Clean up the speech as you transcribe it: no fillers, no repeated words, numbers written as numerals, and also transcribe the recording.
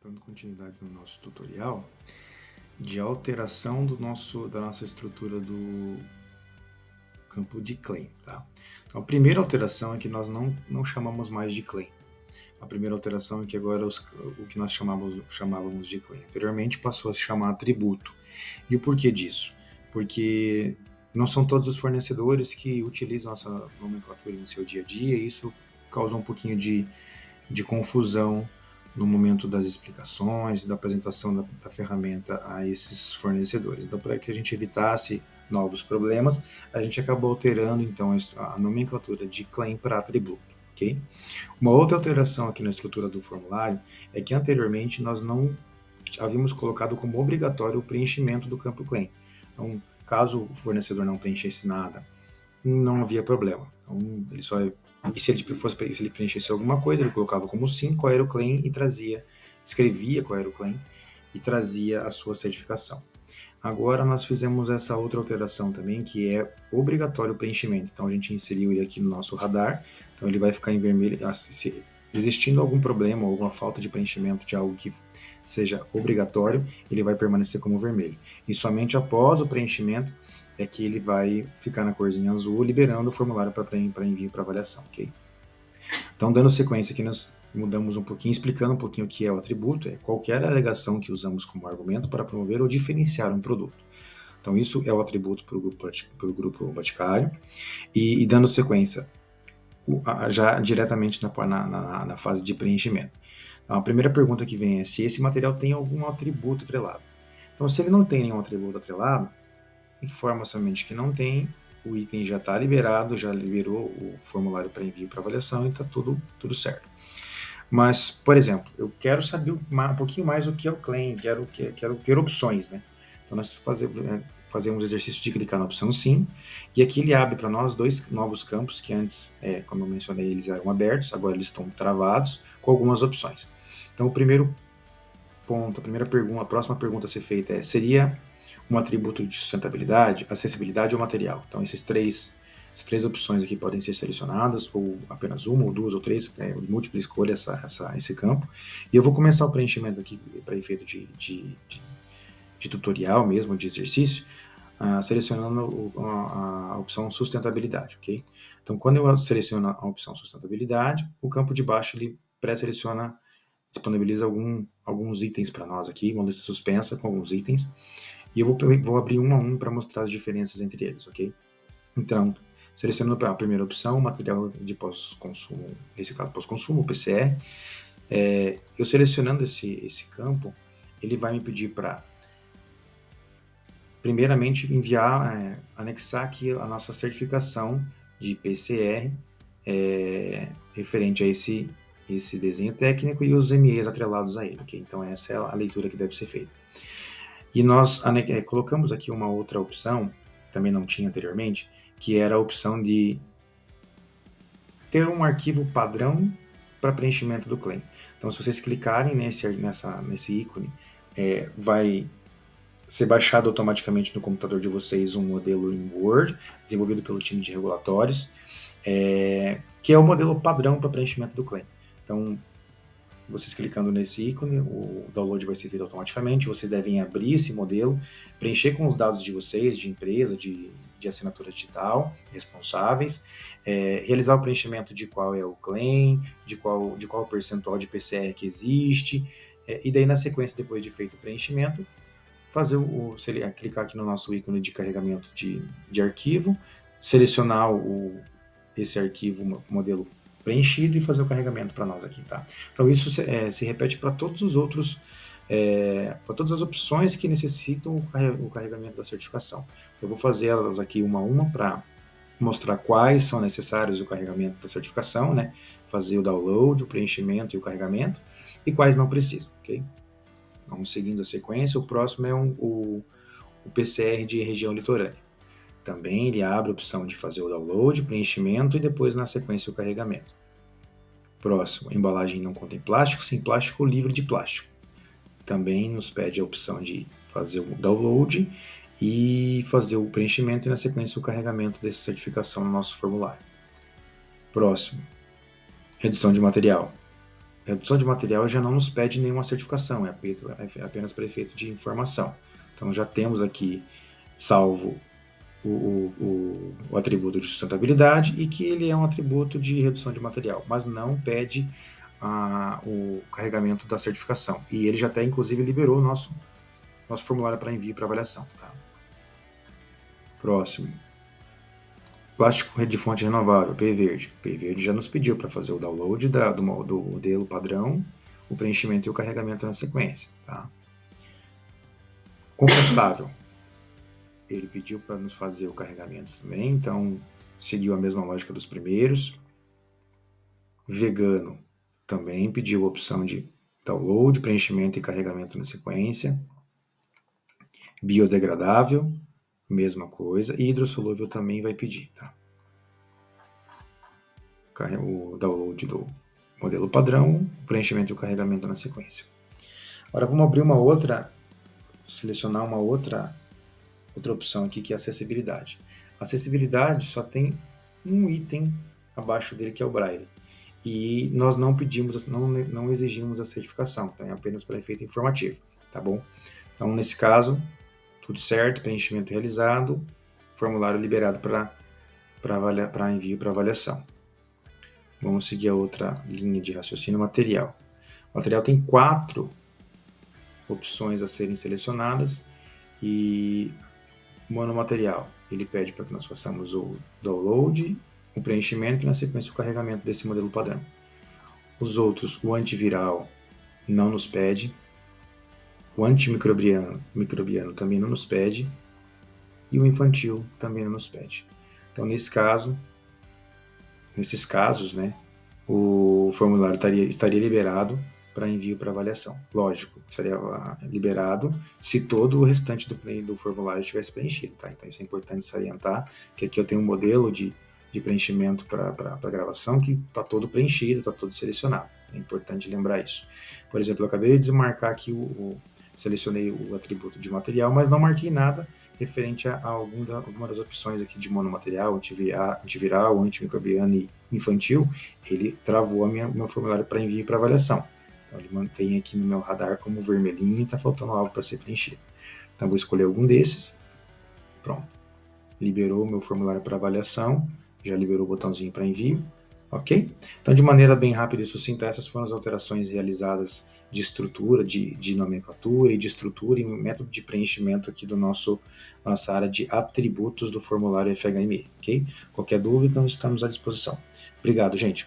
dando continuidade no nosso tutorial de alteração da nossa estrutura do campo de claim, tá? Então, a primeira alteração é que nós não chamamos mais de claim. A primeira alteração é que agora o que nós chamávamos de claim anteriormente passou a se chamar atributo. E o porquê disso? Porque não são todos os fornecedores que utilizam essa nomenclatura no seu dia a dia, e isso causa um pouquinho de confusão no momento das explicações, da apresentação da ferramenta a esses fornecedores. Então, para que a gente evitasse novos problemas, a gente acabou alterando então a nomenclatura de claim para atributo, ok? Uma outra alteração aqui na estrutura do formulário é que anteriormente nós não havíamos colocado como obrigatório o preenchimento do campo claim. Então, caso o fornecedor não preenchesse nada, não havia problema. Então, se ele preenchesse alguma coisa, ele colocava como sim qual era o claim e escrevia qual era o claim e trazia a sua certificação. Agora nós fizemos essa outra alteração também, que é obrigatório o preenchimento. Então a gente inseriu ele aqui no nosso radar, então ele vai ficar em vermelho. Se existindo algum problema ou alguma falta de preenchimento de algo que seja obrigatório, ele vai permanecer como vermelho. E somente após o preenchimento é que ele vai ficar na corzinha azul, liberando o formulário para envio para avaliação, ok? Então, dando sequência aqui, nós mudamos um pouquinho, explicando um pouquinho o que é o atributo, é qualquer alegação que usamos como argumento para promover ou diferenciar um produto. Então, isso é o atributo para o grupo Boticário. E dando sequência, já diretamente na fase de preenchimento. Então, a primeira pergunta que vem é se esse material tem algum atributo atrelado. Então, se ele não tem nenhum atributo atrelado, informa somente que não tem, o item já está liberado, já liberou o formulário para envio para avaliação e está tudo certo. Mas, por exemplo, eu quero saber um pouquinho mais o que é o claim, quero ter opções, né? Então, nós fazemos o exercício de clicar na opção sim, e aqui ele abre para nós dois novos campos que antes, como eu mencionei, eles eram abertos, agora eles estão travados, com algumas opções. Então, o primeiro ponto, a próxima pergunta a ser feita seria um atributo de sustentabilidade, acessibilidade ou material? Então, essas três opções aqui podem ser selecionadas, ou apenas uma, ou duas, ou três, múltipla escolha esse campo. E eu vou começar o preenchimento aqui para efeito de tutorial mesmo, de exercício, selecionando a opção sustentabilidade, ok? Então, quando eu seleciono a opção sustentabilidade, o campo de baixo ele pré-seleciona, disponibiliza alguns itens para nós aqui, uma lista suspensa com alguns itens, e eu vou abrir um a um para mostrar as diferenças entre eles, ok? Então, selecionando a primeira opção, material de pós-consumo, reciclado pós-consumo, PCR, eu selecionando esse campo, ele vai me pedir para, primeiramente, anexar aqui a nossa certificação de PCR referente a esse desenho técnico e os MEs atrelados a ele, ok? Então, essa é a leitura que deve ser feita. E nós colocamos aqui uma outra opção, também não tinha anteriormente, que era a opção de ter um arquivo padrão para preenchimento do claim. Então, se vocês clicarem nesse ícone, vai ser baixado automaticamente no computador de vocês um modelo em Word, desenvolvido pelo time de regulatórios, que é o modelo padrão para preenchimento do claim. Então, vocês clicando nesse ícone, o download vai ser feito automaticamente, vocês devem abrir esse modelo, preencher com os dados de vocês, de empresa, de assinatura digital, responsáveis, realizar o preenchimento de qual é o claim, de qual percentual de PCR que existe, e daí na sequência, depois de feito o preenchimento, clicar aqui no nosso ícone de carregamento de arquivo, selecionar esse arquivo modelo preenchido e fazer o carregamento para nós aqui, tá? Então isso se repete para todos os outros, para todas as opções que necessitam o carregamento da certificação. Eu vou fazer elas aqui uma a uma para mostrar quais são necessários o carregamento da certificação, né? Fazer o download, o preenchimento e o carregamento, e quais não precisam, ok? Vamos seguindo a sequência. O próximo é o PCR de região litorânea. Também ele abre a opção de fazer o download, preenchimento e depois na sequência o carregamento. Próximo, embalagem não contém plástico, sem plástico ou livre de plástico. Também nos pede a opção de fazer o download e fazer o preenchimento e na sequência o carregamento dessa certificação no nosso formulário. Próximo, redução de material. redução de material já não nos pede nenhuma certificação, é apenas para efeito de informação. Então já temos aqui salvo o atributo de sustentabilidade e que ele é um atributo de redução de material, mas não pede o carregamento da certificação. E ele já até, inclusive, liberou o nosso formulário para envio para avaliação. Tá? Próximo. Plástico de fonte renovável, PE Verde. PE Verde já nos pediu para fazer o download do modelo padrão, o preenchimento e o carregamento na sequência. Tá? Compostável. Ele pediu para nos fazer o carregamento também, então seguiu a mesma lógica dos primeiros. Vegano também pediu a opção de download, preenchimento e carregamento na sequência. Biodegradável, mesma coisa. E hidrossolúvel também vai pedir. Tá? O download do modelo padrão, o preenchimento e o carregamento na sequência. Agora vamos abrir selecionar uma outra opção aqui, que é acessibilidade. Acessibilidade só tem um item abaixo dele, que é o Braille. E nós não pedimos, não exigimos a certificação, tá? É apenas para efeito informativo, tá bom? Então, nesse caso, tudo certo, preenchimento realizado, formulário liberado para envio para avaliação. Vamos seguir a outra linha de raciocínio, material. O material tem 4 opções a serem selecionadas e o monomaterial, ele pede para que nós façamos o download, o preenchimento e na sequência o carregamento desse modelo padrão. Os outros, o antiviral não nos pede, o antimicrobiano também não nos pede e o infantil também não nos pede. Então, nesses casos, né, o formulário estaria liberado para envio para avaliação. Lógico, estaria liberado se todo o restante do formulário estivesse preenchido. Tá? Então, isso é importante salientar, que aqui eu tenho um modelo de preenchimento para gravação que está todo preenchido, está todo selecionado. É importante lembrar isso. Por exemplo, eu acabei de desmarcar aqui selecionei o atributo de material, mas não marquei nada referente a alguma das opções aqui de monomaterial, antiviral, antimicrobiano e infantil. Ele travou meu formulário para envio e para avaliação. Então, ele mantém aqui no meu radar como vermelhinho e está faltando algo para ser preenchido. Então, vou escolher algum desses. Pronto. Liberou o meu formulário para avaliação, já liberou o botãozinho para envio. Ok? Então, de maneira bem rápida e sucinta, essas foram as alterações realizadas de estrutura, de nomenclatura e de estrutura e método de preenchimento aqui nossa área de atributos do formulário FHME. Ok? Qualquer dúvida, estamos à disposição. Obrigado, gente.